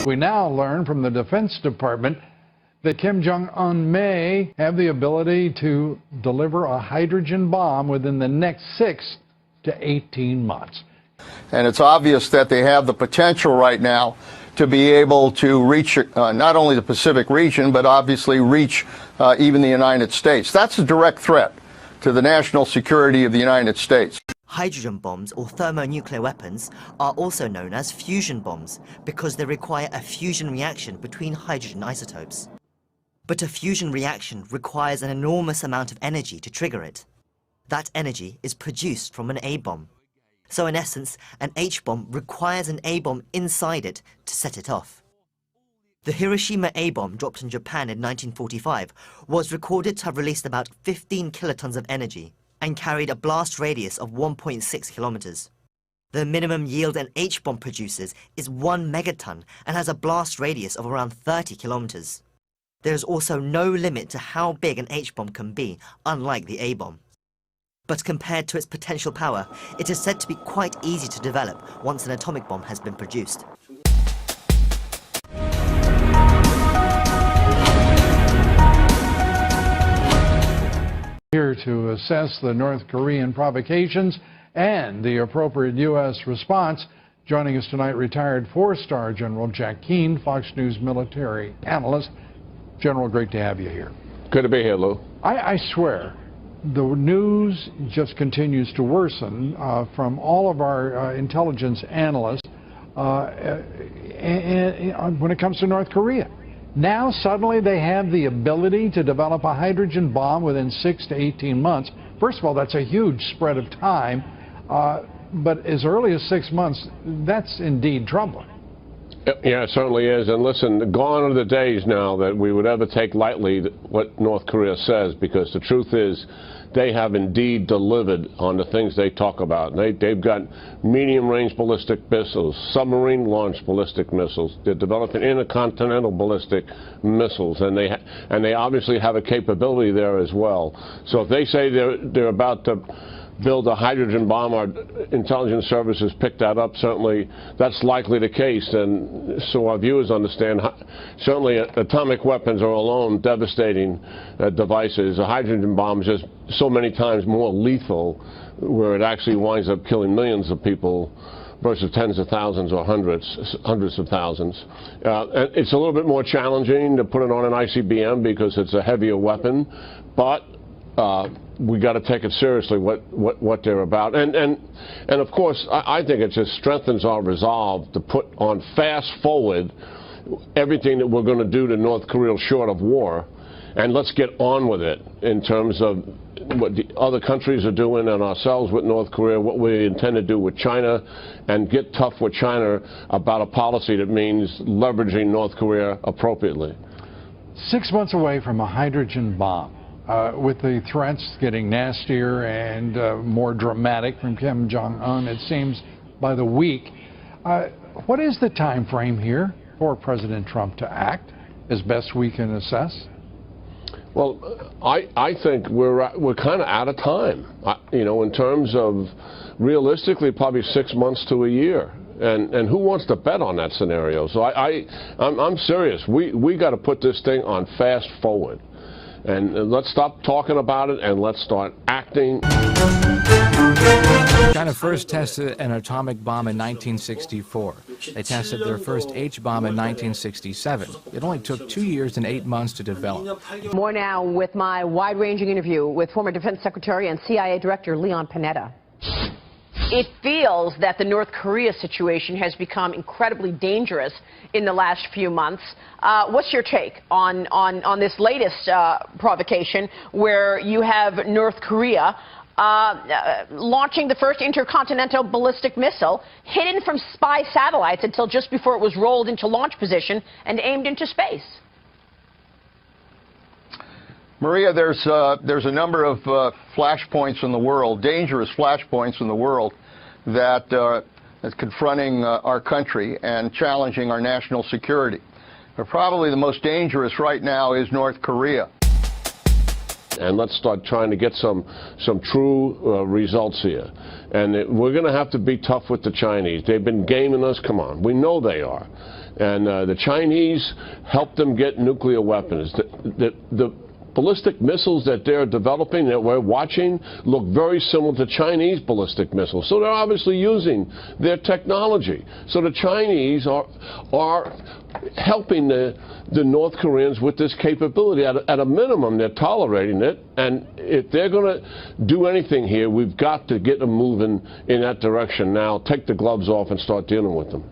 We now learn from the Defense Department that Kim Jong-un may have the ability to deliver a hydrogen bomb within the next 6 to 18 months. And it's obvious that they have the potential right now to be able to reach not only the Pacific region, but obviously reach even the United States. That's a direct threat to the national security of the United States. Hydrogen bombs or thermonuclear weapons are also known as fusion bombs because they require a fusion reaction between hydrogen isotopes. But a fusion reaction requires an enormous amount of energy to trigger it. That energy is produced from an A-bomb. So in essence, an H-bomb requires an A-bomb inside it to set it off. The Hiroshima A-bomb dropped in Japan in 1945 was recorded to have released about 15 kilotons of energy and carried a blast radius of 1.6 kilometers. The minimum yield an H-bomb produces is 1 megaton and has a blast radius of around 30 kilometers. There is also no limit to how big an H-bomb can be, unlike the A-bomb. But compared to its potential power, it is said to be quite easy to develop once an atomic bomb has been produced. Here to assess the North Korean provocations and the appropriate U.S. response, joining us tonight, retired four-star General Jack Keane, Fox News military analyst. General, great to have you here. Good to be here, Lou. I swear, the news just continues to worsen from all of our intelligence analysts and when it comes to North Korea. Now suddenly they have the ability to develop a hydrogen bomb within 6 to 18 months. First of all, that's a huge spread of time, but as early as 6 months, that's indeed troubling. Yeah, it certainly is. And listen, gone are the days now that we would ever take lightly what North Korea says, because the truth is they have indeed delivered on the things they talk about. They've got medium-range ballistic missiles, submarine-launched ballistic missiles. They're developing intercontinental ballistic missiles, and they obviously have a capability there as well. So if they say they're about to build a hydrogen bomb, our intelligence services picked that up. Certainly that's likely the case, and so our viewers understand. Certainly atomic weapons are alone devastating devices. A hydrogen bomb is just so many times more lethal, where it actually winds up killing millions of people versus tens of thousands or hundreds of thousands. And it's a little bit more challenging to put it on an ICBM because it's a heavier weapon, but we got to take it seriously what they're about, and of course I think it just strengthens our resolve to put on fast forward everything that we're going to do to North Korea short of war, and let's get on with it in terms of what the other countries are doing and ourselves with North Korea, what we intend to do with China, and get tough with China about a policy that means leveraging North Korea appropriately. 6 months away from a hydrogen bomb. With the threats getting nastier and more dramatic from Kim Jong-un, it seems, by the week. What is the time frame here for President Trump to act, as best we can assess? Well, I think we're kind of out of time, you know, in terms of realistically probably 6 months to a year. And who wants to bet on that scenario? So I'm serious. We got to put this thing on fast forward. And let's stop talking about it and let's start acting. China first tested an atomic bomb in 1964. They tested their first H-bomb in 1967. It only took 2 years and 8 months to develop. More now with my wide-ranging interview with former Defense Secretary and CIA Director Leon Panetta. It feels that the North Korea situation has become incredibly dangerous in the last few months. What's your take on this latest provocation, where you have North Korea launching the first intercontinental ballistic missile hidden from spy satellites until just before it was rolled into launch position and aimed into space? Maria, there's a number of flashpoints in the world, dangerous flashpoints in the world, that is confronting our country and challenging our national security. But probably the most dangerous right now is North Korea. And let's start trying to get some true results here. And we're going to have to be tough with the Chinese. They've been gaming us. Come on. We know they are. And the Chinese helped them get nuclear weapons. The ballistic missiles that they're developing, that we're watching, look very similar to Chinese ballistic missiles. So they're obviously using their technology. So the Chinese are helping the North Koreans with this capability. At a minimum, they're tolerating it. And if they're going to do anything here, we've got to get them moving in that direction now. Take the gloves off and start dealing with them.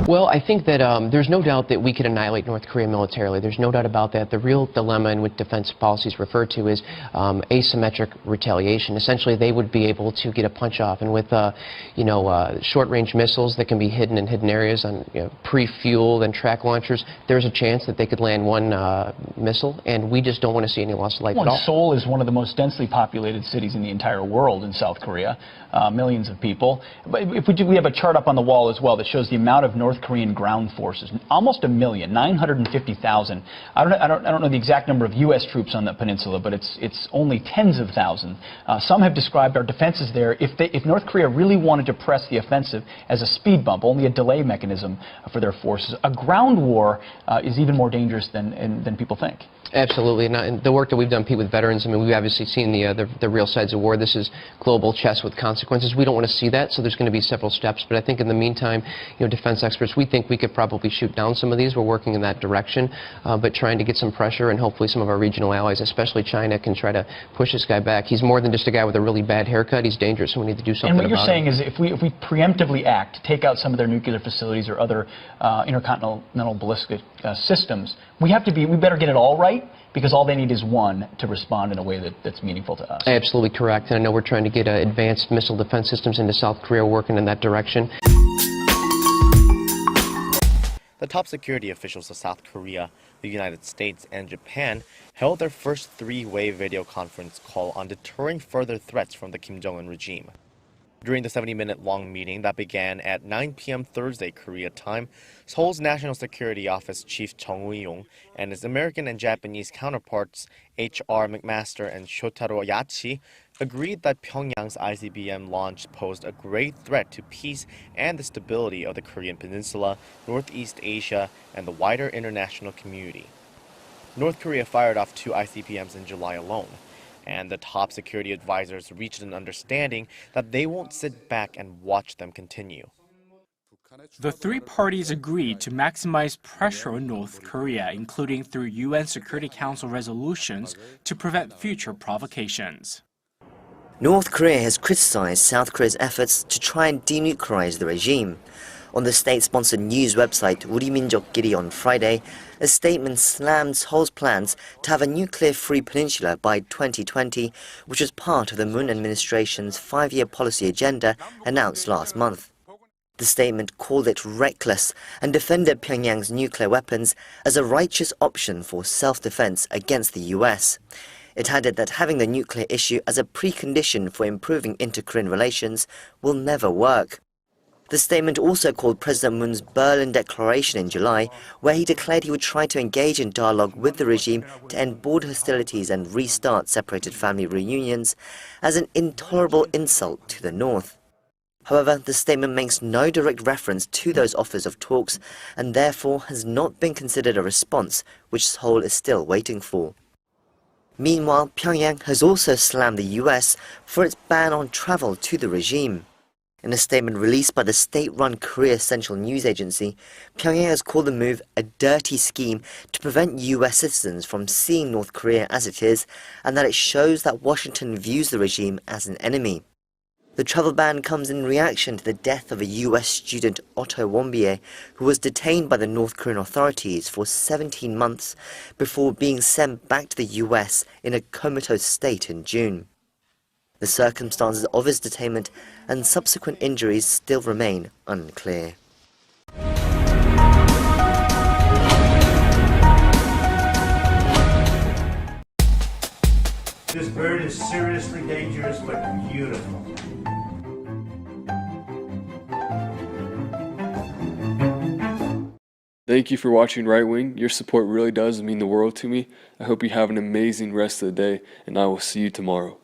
Well, I think that there's no doubt that we could annihilate North Korea militarily. There's no doubt about that. The real dilemma in what defense policy is referred to is asymmetric retaliation. Essentially, they would be able to get a punch off, and with short-range missiles that can be hidden in hidden areas on pre-fueled and track launchers, there's a chance that they could land one missile, and we just don't want to see any loss of life at all. Seoul is one of the most densely populated cities in the entire world in South Korea, millions of people. But if we have a chart up on the wall as well that shows the amount of North Korean ground forces, almost 1 million, 950,000. I don't know the exact number of U.S. troops on the peninsula, but it's only tens of thousands. Some have described our defenses there. If North Korea really wanted to press the offensive as a speed bump, only a delay mechanism for their forces, a ground war is even more dangerous than people think. Absolutely, and the work that we've done, Pete, with veterans, I mean, we've obviously seen the real sides of war. This is global chess with consequences. We don't want to see that, so there's going to be several steps. But I think in the meantime, defense experts, we think we could probably shoot down some of these. We're working in that direction, but trying to get some pressure, and hopefully some of our regional allies, especially China, can try to push this guy back. He's more than just a guy with a really bad haircut. He's dangerous, so we need to do something about it. And what you're saying is if we preemptively act, take out some of their nuclear facilities or other intercontinental ballistic systems, we better get it all right, because all they need is one to respond in a way that's meaningful to us. Absolutely correct. And I know we're trying to get advanced missile defense systems into South Korea, working in that direction. The top security officials of South Korea, the United States, and Japan held their first three-way video conference call on deterring further threats from the Kim Jong-un regime. During the 70-minute-long meeting that began at 9 p.m. Thursday Korea time, Seoul's National Security Office Chief Chung Eui-yong and his American and Japanese counterparts H.R. McMaster and Shotaro Yachi agreed that Pyongyang's ICBM launch posed a grave threat to peace and the stability of the Korean Peninsula, Northeast Asia, and the wider international community. North Korea fired off 2 ICBMs in July alone, and the top security advisors reached an understanding that they won't sit back and watch them continue. The three parties agreed to maximize pressure on North Korea, including through UN Security Council resolutions, to prevent future provocations. North Korea has criticized South Korea's efforts to try and denuclearize the regime. On the state-sponsored news website 우리 민족끼리 on Friday, a statement slammed Seoul's plans to have a nuclear-free peninsula by 2020, which was part of the Moon administration's 5-year policy agenda announced last month. The statement called it reckless and defended Pyongyang's nuclear weapons as a righteous option for self-defense against the US. It added that having the nuclear issue as a precondition for improving inter-Korean relations will never work. The statement also called President Moon's Berlin Declaration in July, where he declared he would try to engage in dialogue with the regime to end border hostilities and restart separated family reunions, as an intolerable insult to the North. However, the statement makes no direct reference to those offers of talks and therefore has not been considered a response, which Seoul is still waiting for. Meanwhile, Pyongyang has also slammed the US for its ban on travel to the regime. In a statement released by the state-run Korea Central News Agency, Pyongyang has called the move a dirty scheme to prevent US citizens from seeing North Korea as it is, and that it shows that Washington views the regime as an enemy. The travel ban comes in reaction to the death of a US student, Otto Warmbier, who was detained by the North Korean authorities for 17 months before being sent back to the US in a comatose state in June. The circumstances of his detainment and subsequent injuries still remain unclear. This bird is seriously dangerous but beautiful. Thank you for watching Right Wing. Your support really does mean the world to me. I hope you have an amazing rest of the day, and I will see you tomorrow.